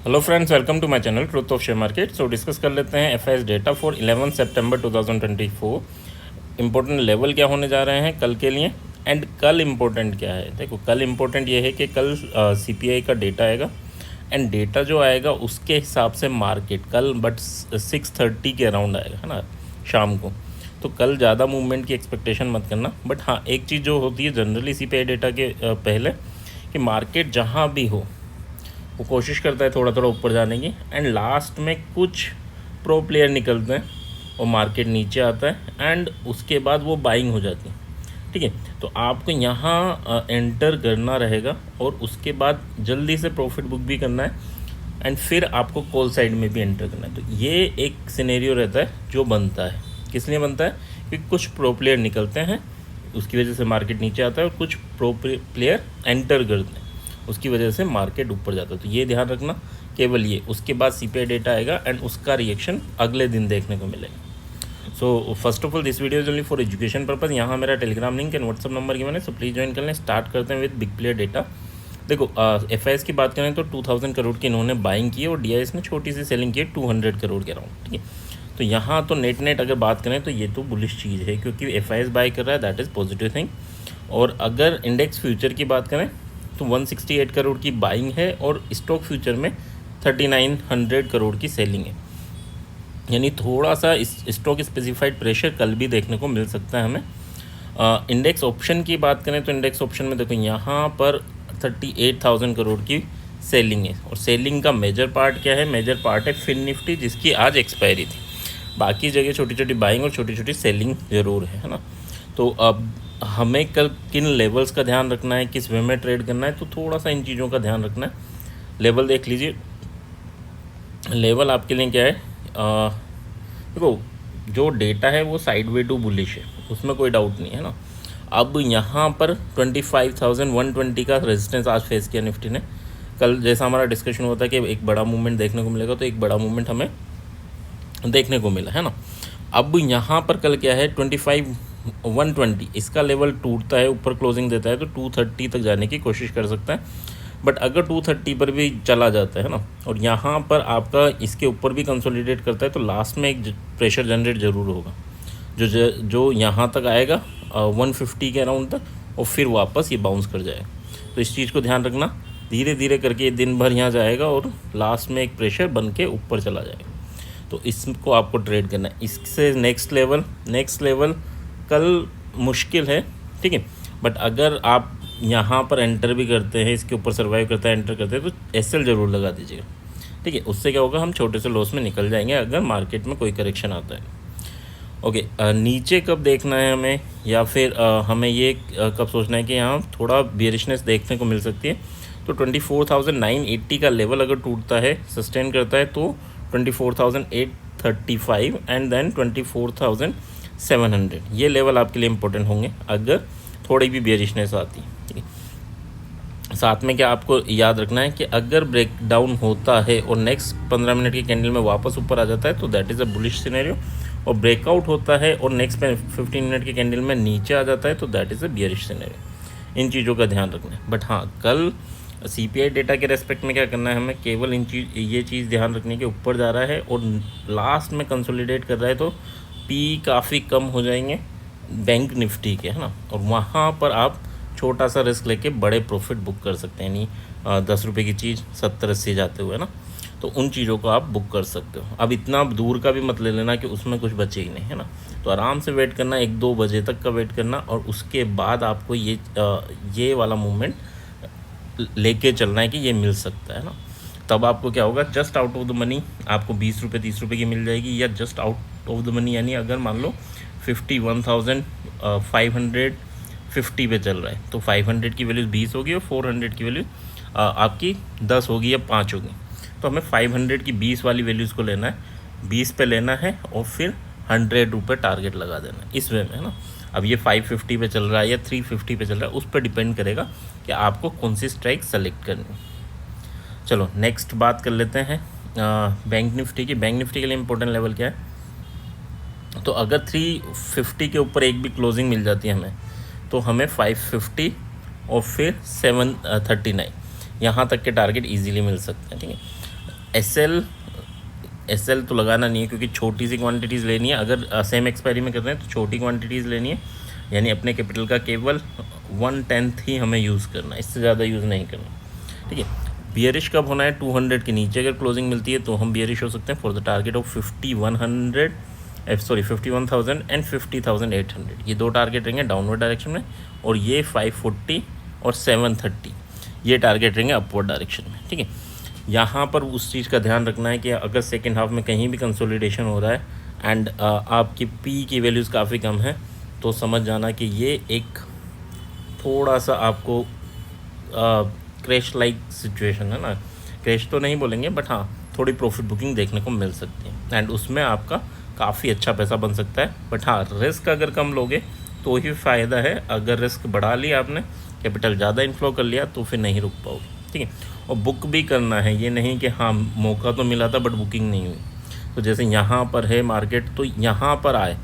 Hello friends, welcome to my channel truth of share market. So discuss कर लेते हैं FIS data for 11 सितंबर 2024। Important level क्या होने जा रहे हैं कल के लिए, एंड कल इम्पोर्टेंट क्या है। देखो, कल इम्पोर्टेंट ये है कि कल सीपीआई का डेटा आएगा, एंड डेटा जो आएगा उसके हिसाब से मार्केट कल 6:30 के अराउंड आएगा, है ना, शाम को। तो कल ज़्यादा मूवमेंट की एक्सपेक्टेशन मत करना। बट हाँ, एक चीज़ जो होती है जनरली सीपीआई डेटा के पहले, कि मार्केट जहाँ भी हो वो कोशिश करता है थोड़ा थोड़ा ऊपर जाने की, एंड लास्ट में कुछ प्रो प्लेयर निकलते हैं और मार्केट नीचे आता है, एंड उसके बाद वो बाइंग हो जाती है। ठीक है, तो आपको यहाँ एंटर करना रहेगा और उसके बाद जल्दी से प्रॉफिट बुक भी करना है, एंड फिर आपको कॉल साइड में भी एंटर करना है। तो ये एक सिनेरियो रहता है जो बनता है। किस लिए बनता है? क्योंकि कुछ प्रो प्लेयर निकलते हैं, उसकी वजह से मार्केट नीचे आता है, और कुछ प्रो प्लेयर एंटर करते हैं, उसकी वजह से मार्केट ऊपर जाता है। तो ये ध्यान रखना, केवल ये। उसके बाद सीपीआई डेटा आएगा एंड उसका रिएक्शन अगले दिन देखने को मिलेगा। So first of all this video is only for education purpose. यहाँ मेरा Telegram link and WhatsApp number given है, सो प्लीज़ ज्वाइन कर लें। स्टार्ट करते हैं विद बिग प्लेयर डेटा। देखो, एफआईएस की बात करें तो 2000 करोड़ की इन्होंने बाइंग की, और डीआईएस ने छोटी सी सेलिंग की 200 करोड़ के अराउंड। ठीक है, तो यहाँ तो नेट अगर बात करें तो ये तो बुलिश चीज़ है, क्योंकि एफआईएस बाई कर रहा है, दैट इज़ पॉजिटिव थिंग। और अगर इंडेक्स फ्यूचर की बात करें तो 168 करोड़ की बाइंग है, और स्टॉक फ्यूचर में 3900 करोड़ की सेलिंग है। यानी थोड़ा सा स्टॉक स्पेसिफाइड प्रेशर कल भी देखने को मिल सकता है हमें। इंडेक्स ऑप्शन की बात करें तो इंडेक्स ऑप्शन में देखो, यहाँ पर 38,000 करोड़ की सेलिंग है, और सेलिंग का मेजर पार्ट क्या है? मेजर पार्ट है फिन निफ्टी, जिसकी आज एक्सपायरी थी। बाकी जगह छोटी छोटी बाइंग और छोटी छोटी सेलिंग ज़रूर है ना। तो अब हमें कल किन लेवल्स का ध्यान रखना है, किस वे में ट्रेड करना है, तो थोड़ा सा इन चीज़ों का ध्यान रखना है। लेवल देख लीजिए। लेवल आपके लिए क्या है? देखो, जो डेटा है वो साइड वे टू बुलिश है, उसमें कोई डाउट नहीं है ना। अब यहाँ पर 25,120 का रेजिस्टेंस आज फेस किया निफ्टी ने। कल जैसा हमारा डिस्कशन होता है कि एक बड़ा मूवमेंट देखने को मिलेगा, तो एक बड़ा मूवमेंट हमें देखने को मिला है ना। अब यहाँ पर कल क्या है? 25,120 इसका लेवल टूटता है, ऊपर क्लोजिंग देता है, तो 230 तक जाने की कोशिश कर सकता है। बट अगर 230 पर भी चला जाता है ना, और यहाँ पर आपका इसके ऊपर भी कंसोलिडेट करता है, तो लास्ट में एक प्रेशर जनरेट ज़रूर होगा, जो यहाँ तक आएगा 150 के अराउंड तक, और फिर वापस ये बाउंस कर जाएगा। तो इस चीज़ को ध्यान रखना। धीरे धीरे करके दिन भर यहाँ जाएगा और लास्ट में एक प्रेशर बन के ऊपर चला जाएगा। तो इसको आपको ट्रेड करना है। इससे नेक्स्ट लेवल कल मुश्किल है, ठीक है। बट अगर आप यहाँ पर एंटर भी करते हैं, इसके ऊपर सर्वाइव करता है, एंटर करते हैं, तो एसएल ज़रूर लगा दीजिएगा, ठीक है। उससे क्या होगा? हम छोटे से लॉस में निकल जाएंगे अगर मार्केट में कोई करेक्शन आता है। ओके, नीचे कब देखना है हमें, या फिर हमें ये कब सोचना है कि यहाँ थोड़ा बेयरिशनेस देखने को मिल सकती है? तो 24,980 का लेवल अगर टूटता है, सस्टेन करता है, तो 24,835 एंड देन 24,700 ये लेवल आपके लिए इंपॉर्टेंट होंगे अगर थोड़ी भी बेयरिशनेस आती है, ठीक है। साथ में क्या आपको याद रखना है कि अगर ब्रेक डाउन होता है और नेक्स्ट 15 मिनट की कैंडल में वापस ऊपर आ जाता है, तो that is a bullish scenario, और ब्रेकआउट होता है और नेक्स्ट 15 मिनट की कैंडल में नीचे आ जाता है, तो that is a bearish scenario. इन चीज़ों का ध्यान रखना है। बट हाँ, कल सीपीआई डेटा के रेस्पेक्ट में क्या करना है हमें? केवल ये चीज़ ध्यान रखनी कि ऊपर जा रहा है और लास्ट में कंसोलिडेट कर रहा है, तो पी काफ़ी कम हो जाएंगे बैंक निफ्टी के, है ना। और वहाँ पर आप छोटा सा रिस्क लेके बड़े प्रॉफिट बुक कर सकते हैं, यानी 10 रुपये की चीज़ 70-80 जाते हुए ना, तो उन चीज़ों को आप बुक कर सकते हो। अब इतना दूर का भी मत ले लेना कि उसमें कुछ बचे ही नहीं, है ना। तो आराम से वेट करना, 1-2 बजे तक का वेट करना, और उसके बाद आपको ये वाला मूवमेंट लेके चलना है कि ये मिल सकता है ना। तब आपको क्या होगा? Just out of the money आपको 20 रुपये 30 रुपये की मिल जाएगी, या just out of the money, यानी अगर मान लो 51,550 पे चल रहा है, तो 500 की वैल्यू 20 होगी और 400 की वैल्यू आपकी 10 होगी या 5 होगी। तो हमें 500 की 20 वाली वैल्यूज़ को लेना है, 20 पे लेना है, और फिर 100 रुपये टारगेट लगा देना है, इस वे में, है ना। अब ये 550 पे चल रहा है या 350 पे चल रहा है, उस पर डिपेंड करेगा कि आपको कौन सी स्ट्राइक सेलेक्ट करनी है। चलो नेक्स्ट बात कर लेते हैं बैंक निफ्टी की। बैंक निफ्टी के लिए इंपॉर्टेंट लेवल क्या है? तो अगर 350 के ऊपर एक भी क्लोजिंग मिल जाती है हमें, तो हमें 550 और फिर 739 यहाँ तक के टारगेट इजीली मिल सकते हैं, ठीक है। एस एल तो लगाना नहीं है क्योंकि छोटी सी क्वांटिटीज़ लेनी है। अगर सेम एक्सपायरी में कर रहे हैं तो छोटी क्वांटिटीज़ लेनी है, यानी अपने कैपिटल का केवल 1/10 ही हमें यूज़ करना है, इससे ज़्यादा यूज़ नहीं करना। ठीक है, बियरिश कब होना है? 200 के नीचे अगर क्लोजिंग मिलती है तो हम बियरिश हो सकते हैं for the target of 51,000 and 50,800। ये दो टारगेट रहेंगे डाउनवर्ड डायरेक्शन में, और ये 540 और 730 ये टारगेट रहेंगे अपवर्ड डायरेक्शन में। ठीक है, यहाँ पर उस चीज़ का ध्यान रखना है कि अगर सेकेंड हाफ में कहीं भी कंसोलिडेशन हो रहा है एंड आपकी पी की वैल्यूज़ काफ़ी कम है, तो समझ जाना कि ये एक थोड़ा सा आपको क्रैश लाइक सिचुएशन है ना। क्रैश तो नहीं बोलेंगे, बट हाँ थोड़ी प्रॉफिट बुकिंग देखने को मिल सकती है एंड उसमें आपका काफ़ी अच्छा पैसा बन सकता है। बट हाँ, रिस्क अगर कम लोगे तो ही फ़ायदा है। अगर रिस्क बढ़ा लिया आपने, कैपिटल ज़्यादा इन्फ्लो कर लिया, तो फिर नहीं रुक पाओगे। ठीक है, और बुक भी करना है, ये नहीं कि हाँ मौका तो मिला था बट बुकिंग नहीं हुई। तो जैसे यहाँ पर है मार्केट, तो यहाँ पर आए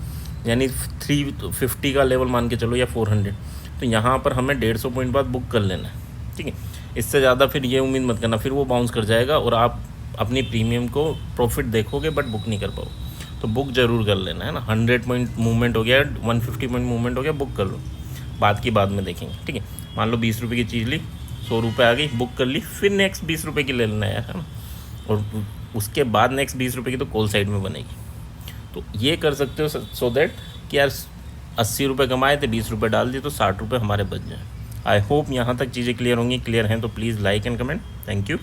यानी 350 का लेवल मान के चलो या 400, तो यहाँ पर हमें 150 पॉइंट बाद बुक कर लेना है। ठीक है, इससे ज़्यादा फिर ये उम्मीद मत करना, फिर वो बाउंस कर जाएगा और आप अपनी प्रीमियम को प्रॉफिट देखोगे बट बुक नहीं कर पाओगे। तो बुक ज़रूर कर लेना है ना। 100 पॉइंट मूवमेंट हो गया, 150 पॉइंट मूवमेंट हो गया, बुक कर लो, बाद की बाद में देखेंगे। ठीक है, मान लो 20 रुपये की चीज़ ली, 100 रुपये आ गई, बुक कर ली, फिर नेक्स्ट 20 रुपये की ले लेना है ना, और उसके बाद नेक्स्ट 20 रुपये की तो कॉल साइड में बनेगी। तो ये कर सकते हो सो दैट कि यार 80 रुपये कमाए थे, 20 रुपये डाल दिए तो 60 रुपये हमारे बच जाए। आई होप यहाँ तक चीज़ें क्लियर होंगी। क्लियर हैं तो please like and comment. Thank you.